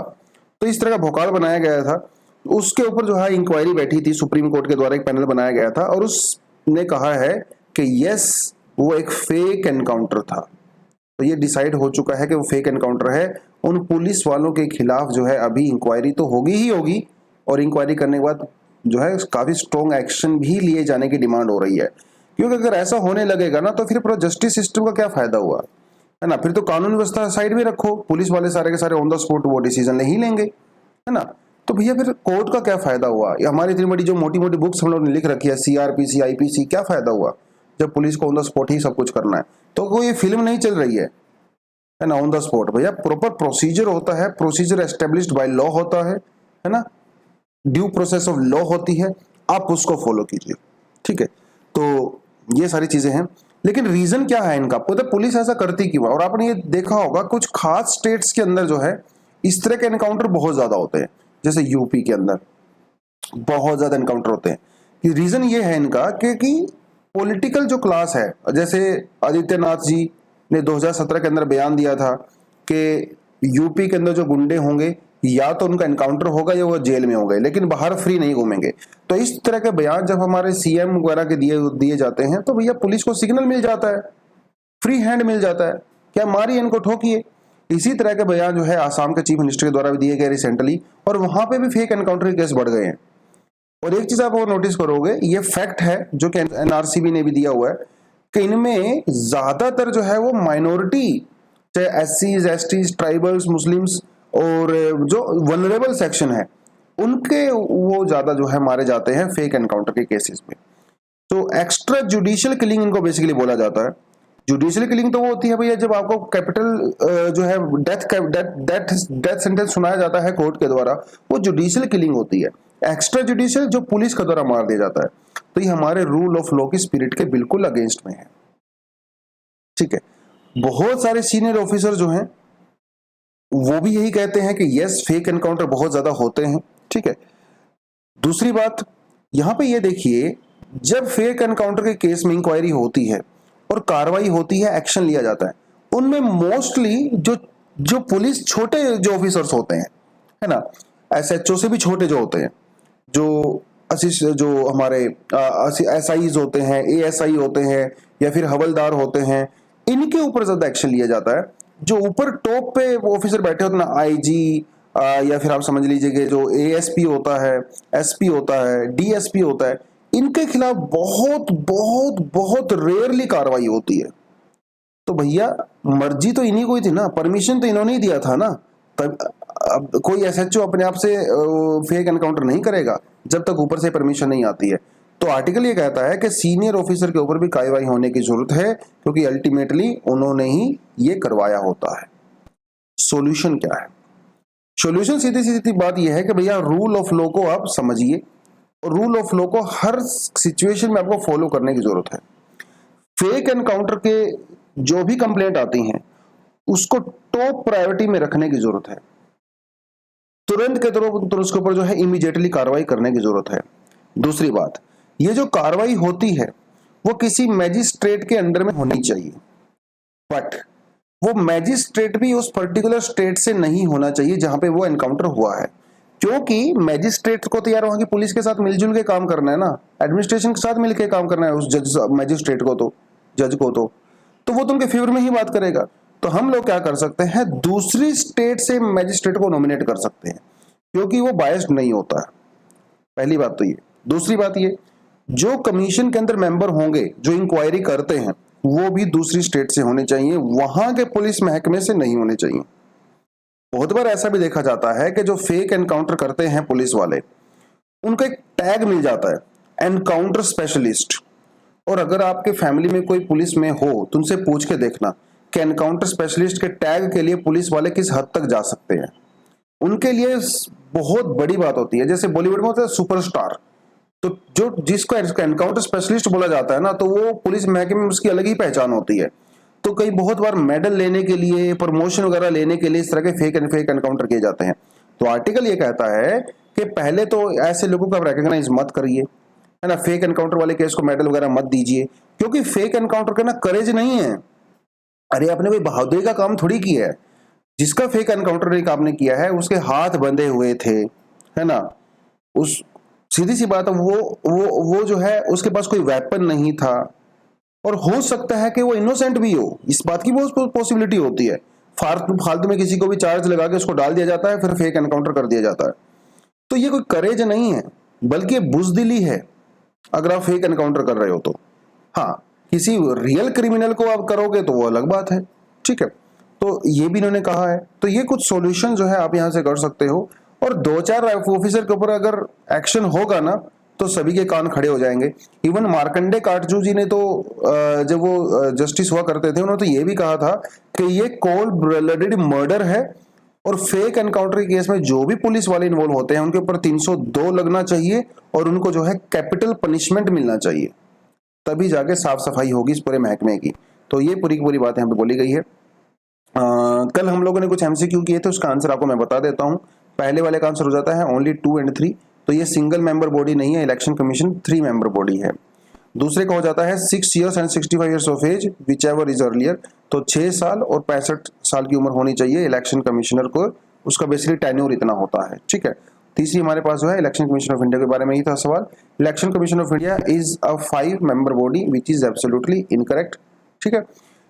तो इस तरह का भौकाल बनाया गया था। उसके ऊपर जो है इंक्वायरी बैठी थी, सुप्रीम कोर्ट के द्वारा एक पैनल बनाया गया था, और उसने कहा है कि यस वो एक फेक एनकाउंटर था। तो ये डिसाइड हो चुका है कि वो फेक एनकाउंटर है। उन पुलिस वालों के खिलाफ जो है अभी इंक्वायरी तो होगी ही होगी, और इंक्वायरी करने के बाद जो है काफी स्ट्रॉन्ग एक्शन भी लिए जाने की डिमांड हो रही है। क्योंकि अगर ऐसा होने लगेगा ना, तो फिर पूरा जस्टिस सिस्टम का क्या फायदा हुआ, है ना। फिर तो कानून व्यवस्था साइड में रखो, पुलिस वाले सारे के सारे ऑन द स्पॉट वो डिसीजन नहीं लेंगे, है ना। तो भैया फिर कोर्ट का क्या फायदा हुआ? या हमारी इतनी बड़ी जो मोटी मोटी बुक्स हम लोगों ने लिख रखी है, CRPC IPC, क्या फायदा हुआ जब पुलिस को ऑन द स्पॉट ही सब कुछ करना है? तो कोई फिल्म नहीं चल रही है ना, ऑन द स्पॉट। भैया प्रॉपर प्रोसीजर होता है, प्रोसीजर एस्टेब्लिश्ड बाय लॉ होता है ना, ड्यू प्रोसेस ऑफ लॉ होती है, आप उसको फॉलो कीजिए, ठीक है। तो ये सारी चीजें हैं, लेकिन रीजन क्या है इनका, पता पुलिस ऐसा करती क्यों? और आपने ये देखा होगा कुछ खास स्टेट्स के अंदर जो है इस तरह के एनकाउंटर बहुत ज्यादा होते हैं, जैसे यूपी के अंदर बहुत ज्यादा एनकाउंटर होते हैं। रीजन ये है इनका कि पॉलिटिकल जो क्लास है, जैसे आदित्यनाथ जी ने 2017 के अंदर बयान दिया था कि यूपी के अंदर जो गुंडे होंगे या तो उनका एनकाउंटर होगा या वो जेल में होंगे, लेकिन बाहर फ्री नहीं घूमेंगे। तो इस तरह के बयान जब हमारे CM वगैरह के दिए जाते हैं, तो भैया पुलिस को सिग्नल मिल जाता है, फ्री हैंड मिल जाता है, क्या मारिए इनको, ठोकिए। इसी तरह के बयान जो है आसाम के चीफ मिनिस्टर के द्वारा भी दिए गए रिसेंटली, और वहां पे भी फेक एनकाउंटर के केस बढ़ गए हैं। और एक चीज आप वो नोटिस करोगे, ये फैक्ट है जो कि NRCB ने भी दिया हुआ है, कि इनमें ज्यादातर जो है वो माइनॉरिटी, चाहे SCs STs ट्राइबल्स मुस्लिम्स और जो वनरेबल सेक्शन है, उनके वो ज्यादा जो है मारे जाते हैं फेक एनकाउंटर के केसेस में। तो एक्स्ट्रा जुडिशियल किलिंग इनको बेसिकली बोला जाता है। जुडिशियल किलिंग तो वो होती है भैया जब आपको कैपिटल जो है डेथ सेंटेंस सुनाया जाता है कोर्ट के द्वारा, वो जुडिशियल किलिंग होती है। एक्स्ट्रा जुडिशियल जो पुलिस के द्वारा मार दिया जाता है, तो ये हमारे रूल ऑफ लॉ की स्पिरिट के बिल्कुल अगेंस्ट में है, ठीक है। बहुत सारे सीनियर ऑफिसर जो हैं वो भी यही कहते हैं कि यस फेक एनकाउंटर बहुत ज्यादा होते हैं, ठीक है। दूसरी बात यहां पे ये देखिए, जब फेक एनकाउंटर के केस में इंक्वायरी होती है और कार्रवाई होती है, एक्शन लिया जाता है, उनमें मोस्टली जो जो पुलिस छोटे जो ऑफिसर्स होते हैं, है ना, एसएचओ से भी छोटे जो होते हैं, जो जो हमारे एसआईज होते हैं, एएसआई होते हैं, या फिर हवलदार होते हैं, इनके ऊपर ज्यादा एक्शन लिया जाता है। जो ऊपर टॉप पे ऑफिसर बैठे होते हैं ना, आईजी, या फिर आप समझ लीजिए कि जो एएसपी होता है, एसपी होता है, डीएसपी होता है, इनके खिलाफ बहुत बहुत बहुत रेयरली कार्रवाई होती है। तो भैया मर्जी तो इन्हीं को ही थी ना, परमिशन तो इन्होंने ही दिया था ना। तब अब कोई एसएचओ अपने आप से फेक एनकाउंटर नहीं करेगा जब तक ऊपर से परमिशन नहीं आती है। तो आर्टिकल ये कहता है कि सीनियर ऑफिसर के ऊपर भी कार्रवाई होने की जरूरत है, क्योंकि अल्टीमेटली उन्होंने ही ये करवाया होता है। सॉल्यूशन क्या है? सॉल्यूशन सीधी सीधी बात यह है कि भैया रूल ऑफ लॉ को आप समझिए, और रूल ऑफ लॉ को हर सिचुएशन में आपको फॉलो करने की जरूरत है। फेक एनकाउंटर के जो भी कंप्लेंट आती हैं उसको टॉप प्रायोरिटी में रखने की जरूरत है। तुरंत के तुरंत उसके ऊपर जो है इमीडिएटली कार्रवाई करने की जरूरत है। दूसरी बात, ये जो कार्रवाई होती है वो किसी मैजिस्ट्रेट के अंडर में होनी चाहिए, बट वो मैजिस्ट्रेट भी उस पर्टिकुलर स्टेट से नहीं होना चाहिए जहां पे वो एनकाउंटर हुआ है, क्योंकि मैजिस्ट्रेट को तो यार वहां की पुलिस के साथ मिलजुल के काम करना है ना, एडमिनिस्ट्रेशन के साथ मिलकर काम करना है उस जज मैजिस्ट्रेट को, तो जज को तो वो तो उनके फेवर में ही बात करेगा। तो हम लोग क्या कर सकते हैं, दूसरी स्टेट से मैजिस्ट्रेट को नॉमिनेट कर सकते हैं, क्योंकि वो बायस्ड नहीं होता है। पहली बात तो ये। दूसरी बात ये, जो कमीशन के अंदर मेंबर होंगे जो इंक्वायरी करते हैं वो भी दूसरी स्टेट से होने चाहिए, वहां के पुलिस महकमे से नहीं होने चाहिए। बहुत बार ऐसा भी देखा जाता है कि जो फेक एनकाउंटर करते हैं पुलिस वाले, उनको एक टैग मिल जाता है, एनकाउंटर स्पेशलिस्ट। और अगर आपके फैमिली में कोई पुलिस में हो तो उनसे पूछ के देखना कि एनकाउंटर स्पेशलिस्ट के टैग के लिए पुलिस वाले किस हद तक जा सकते हैं। उनके लिए बहुत बड़ी बात होती है। जैसे बॉलीवुड में होता है सुपरस्टार, तो जो जिसको एनकाउंटर स्पेशलिस्ट बोला जाता है ना, तो वो पुलिस महकमे में उसकी अलग ही पहचान होती है। तो कई बहुत बार मेडल लेने के लिए, प्रमोशन वगैरह लेने के लिए इस तरह के फेक एनकाउंटर किए जाते हैं। तो आर्टिकल ये कहता है कि पहले तो ऐसे लोगों को आप रिकॉग्नाइज मत करिए, है ना, फेक एनकाउंटर वाले केस को मेडल वगैरह मत दीजिए, क्योंकि फेक एनकाउंटर का ना करेज नहीं है। अरे आपने कोई बहादुरी का काम थोड़ी किया है। जिसका फेक एनकाउंटर आपने किया है उसके हाथ बंधे हुए थे, है ना, उस सीधी सी बात है, वो जो है उसके पास कोई वेपन नहीं था, और हो सकता है कि वो इनोसेंट भी हो, इस बात की बहुत पॉसिबिलिटी होती है। फालतू में किसी को भी चार्ज लगा के उसको डाल दिया जाता है, फिर फेक एनकाउंटर कर दिया जाता है। तो ये कोई करेज नहीं है, बल्कि बुजदिली है अगर आप फेक एनकाउंटर कर रहे हो तो। हाँ, किसी रियल क्रिमिनल को आप करोगे तो वो अलग बात है, ठीक है। तो ये भी इन्होंने कहा है। तो ये कुछ सॉल्यूशन जो है आप यहां से कर सकते हो, और 2-4 ऑफिसर के ऊपर अगर एक्शन होगा ना तो सभी के कान खड़े हो जाएंगे। इवन मार्कंडे काटजू जी ने तो जब वो जस्टिस हुआ करते थे, उन्होंने तो ये भी कहा था कि ये कोल्ड ब्लडेड मर्डर है, और फेक एनकाउंटर के केस में जो भी पुलिस वाले इन्वॉल्व होते हैं उनके ऊपर 302 लगना चाहिए, और उनको जो है कैपिटल पनिशमेंट मिलना चाहिए, तभी जाके साफ सफाई होगी इस पूरे महकमे की। तो ये पूरी की पूरी बात यहाँ पे बोली गई है। कल हम लोगों ने कुछ एमसीक्यू किए थे, उसका आंसर आपको मैं बता देता हूँ। पहले वाले का आंसर हो जाता है ओनली 2 और 3, तो ये सिंगल मेंबर बॉडी नहीं है, इलेक्शन कमीशन 3 मेंबर बॉडी है। दूसरे का हो जाता है 6 years and 65 years of age whichever is earlier, तो 6 साल और 65 साल की उम्र होनी चाहिए इलेक्शन कमिश्नर को, उसका बेसिकली टेन्योर इतना होता है, ठीक है। तीसरी हमारे पास जो है इलेक्शन कमीशन ऑफ इंडिया के बारे में ही था सवाल। Election commission of India is a 5 member body which is absolutely incorrect, ठीक है।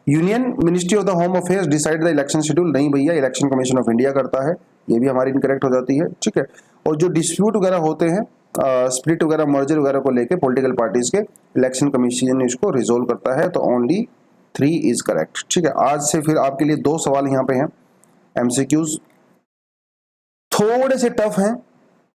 Union ministry of the home affairs decide the election schedule, नहीं भैया, इलेक्शन कमीशन ऑफ इंडिया करता है, ये भी हमारी इनकरेक्ट हो जाती है, ठीक है। और जो डिस्प्यूट वगैरह होते हैं, स्प्लिट वगैरह, मर्जर वगैरह को लेके पॉलिटिकल पार्टीज के, इलेक्शन कमीशन इसको रिजोल्व करता है, तो ओनली 3 इज करेक्ट, ठीक है। आज से फिर आपके लिए 2 सवाल यहाँ पे हैं एमसीक्यूज, थोड़े से टफ हैं,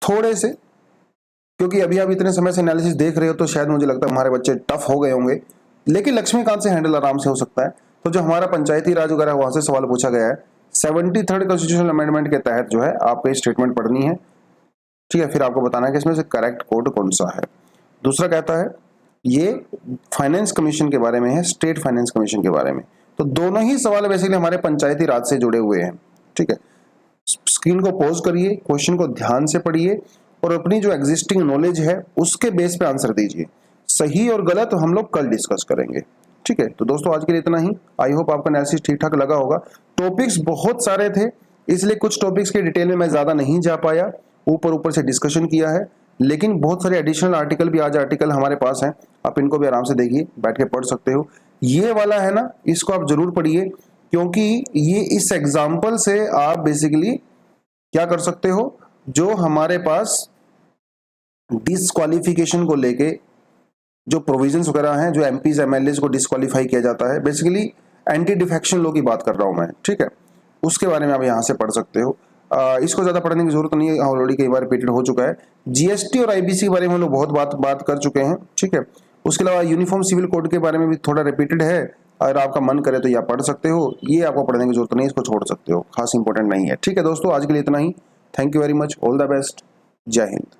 थोड़े से, क्योंकि अभी आप इतने समय से एनालिसिस देख रहे हो तो शायद मुझे लगता है हमारे बच्चे टफ हो गए होंगे, लेकिन लक्ष्मीकांत से हैंडल आराम से हो सकता है। तो जो हमारा पंचायती राज वगैरह वहां से सवाल पूछा गया है, 73rd कॉन्स्टिट्यूशनल अमेंडमेंट के तहत जो है आपको ये स्टेटमेंट पढ़नी है, ठीक है। फिर आपको बताना है कि इसमें से करेक्ट कोड कौन सा है। दूसरा कहता है ये फाइनेंस कमीशन के बारे में है, स्टेट फाइनेंस कमीशन के बारे में। तो दोनों ही सवाल बेसिकली हमारे पंचायती राज से जुड़े हुए हैं, ठीक है। स्क्रीन को पॉज करिए, क्वेश्चन को ध्यान से पढ़िए, और अपनी जो एग्जिस्टिंग नॉलेज है उसके बेस पे आंसर दीजिए। सही और गलत हम लोग कल डिस्कस करेंगे, ठीक है। ठीक है, तो दोस्तों आज के लिए इतना ही। आई होप आपका एनालिसिस ठीक ठाक लगा होगा। टॉपिक्स बहुत सारे थे, इसलिए कुछ टॉपिक्स के डिटेल में मैं ज़्यादा नहीं जा पाया, ऊपर ऊपर से डिस्कशन किया है, लेकिन बहुत सारे एडिशनल आर्टिकल भी आज आर्टिकल हमारे पास हैं, आप इनको भी आराम से देखिए, बैठ के पढ़ सकते हो। ये वाला है ना, इसको आप जरूर पढ़िए, क्योंकि ये इस एग्जाम्पल से आप बेसिकली क्या कर सकते हो, जो हमारे पास डिस्क्वालिफिकेशन को लेके जो प्रोविजंस वगैरह हैं, जो एमपीज एमएलएज को डिस्क्वालीफाई किया जाता है, बेसिकली एंटी डिफेक्शन लॉ की बात कर रहा हूं मैं, ठीक है, उसके बारे में आप यहां से पढ़ सकते हो। इसको ज्यादा पढ़ने की जरूरत नहीं है, ऑलरेडी कई बार रिपीटेड हो चुका है। जीएसटी और आईबीसी के बारे में हम लोग बहुत बात कर चुके हैं, ठीक है। उसके अलावा यूनिफॉर्म सिविल कोड के बारे में भी थोड़ा रिपीटेड है, अगर आपका मन करे तो ये आप पढ़ सकते हो, ये आपको पढ़ने की जरूरत नहीं है, इसको छोड़ सकते हो, खास इंपॉर्टेंट नहीं है। ठीक है दोस्तों, आज के लिए इतना ही। Thank you very much, all the best, जय हिंद।